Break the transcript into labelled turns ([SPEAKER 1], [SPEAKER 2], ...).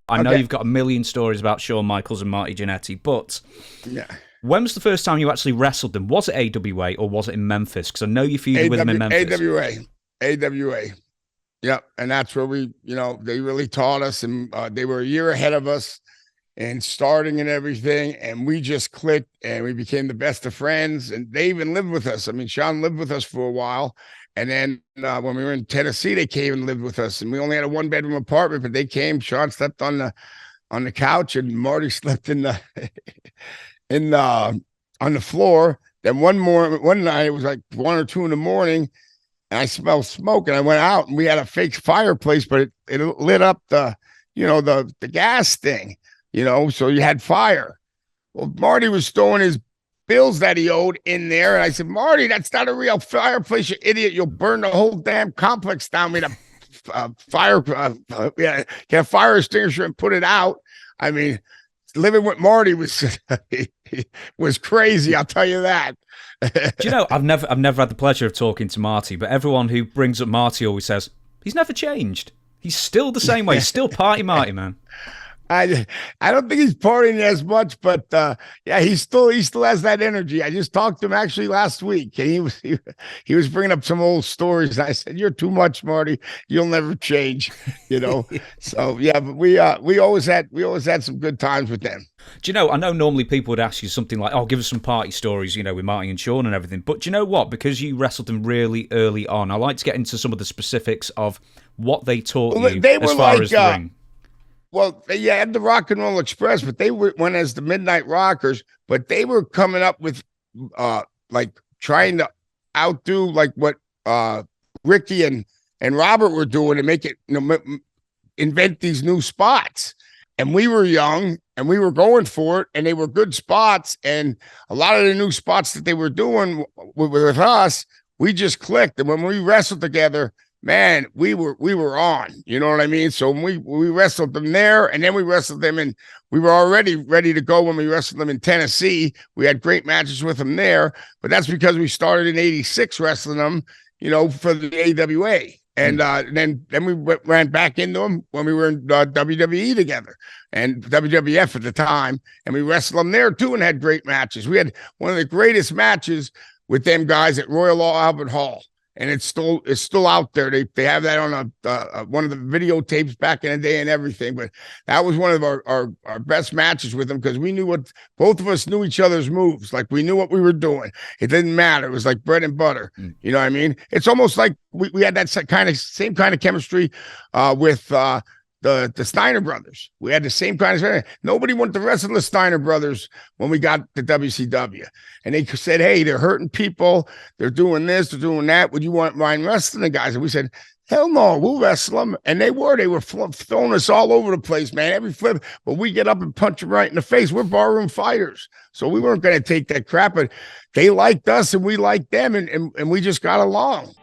[SPEAKER 1] I know
[SPEAKER 2] Okay.
[SPEAKER 1] you've got a million stories about Shawn Michaels and Marty Jannetty, but
[SPEAKER 2] Yeah.
[SPEAKER 1] when was the first time you actually wrestled them? Was it AWA or was it in Memphis? Because I know you feuded with them in Memphis.
[SPEAKER 2] AWA. Yep. And that's where they really taught us, and they were a year ahead of us and starting and everything. And we just clicked and we became the best of friends. And they even lived with us. I mean, Shawn lived with us for a while. And then when we were in Tennessee, they came and lived with us. And we only had a 1-bedroom apartment, but they came. Shawn slept on the couch, and Marty slept in the in on the floor. Then one night, it was like 1 or 2 in the morning, and I smelled smoke, and I went out, and we had a fake fireplace, but it lit up the gas thing, so you had fire. Well, Marty was throwing his bills that he owed in there, and I said, Marty, that's not a real fireplace, you idiot. You'll burn the whole damn complex down. We had a get a fire extinguisher and put it out. I mean, living with Marty was crazy, I'll tell you that.
[SPEAKER 1] Do you know, I've never had the pleasure of talking to Marty, but everyone who brings up Marty always says he's never changed. He's still the same way. He's still Party Marty, man.
[SPEAKER 2] I don't think he's partying as much, but yeah, he still has that energy. I just talked to him actually last week, and he was bringing up some old stories. And I said, "You're too much, Marty. You'll never change." So yeah, but we always had some good times with them.
[SPEAKER 1] Do you know, I know normally people would ask you something like, oh, give us some party stories, with Marty and Shawn and everything. But do you know what? Because you wrestled them really early on, I like to get into some of the specifics of what they taught you as far as the ring.
[SPEAKER 2] Well, they had the Rock and Roll Express, but they went as the Midnight Rockers, but they were coming up with like trying to outdo like what Ricky and Robert were doing, and make it, invent these new spots. And we were young and we were going for it, and they were good spots. And a lot of the new spots that they were doing with us, we just clicked. And when we wrestled together, man, we were on, you know what I mean? So we wrestled them there, and then we wrestled them we were already ready to go when we wrestled them in Tennessee. We had great matches with them there, but that's because we started in '86 wrestling them, for the AWA. And then we ran back into them when we were in WWE together and WWF at the time. And we wrestled them there too and had great matches. We had one of the greatest matches with them guys at Royal Albert Hall. And it's still out there. They have that on one of the videotapes back in the day and everything. But that was one of our best matches with them, because we knew both of us knew each other's moves. Like, we knew what we were doing. It didn't matter. It was like bread and butter. You know what I mean? It's almost like we had that same kind of chemistry with the Steiner brothers. We had the same kind of. Nobody wanted to wrestle the Steiner brothers when we got to WCW, and they said, "Hey, they're hurting people. They're doing this. They're doing that. Would you mind wrestling the guys?" And we said, "Hell no, we'll wrestle them." And they were throwing us all over the place, man. Every flip, but we get up and punch them right in the face. We're barroom fighters, so we weren't going to take that crap. But they liked us, and we liked them, and we just got along.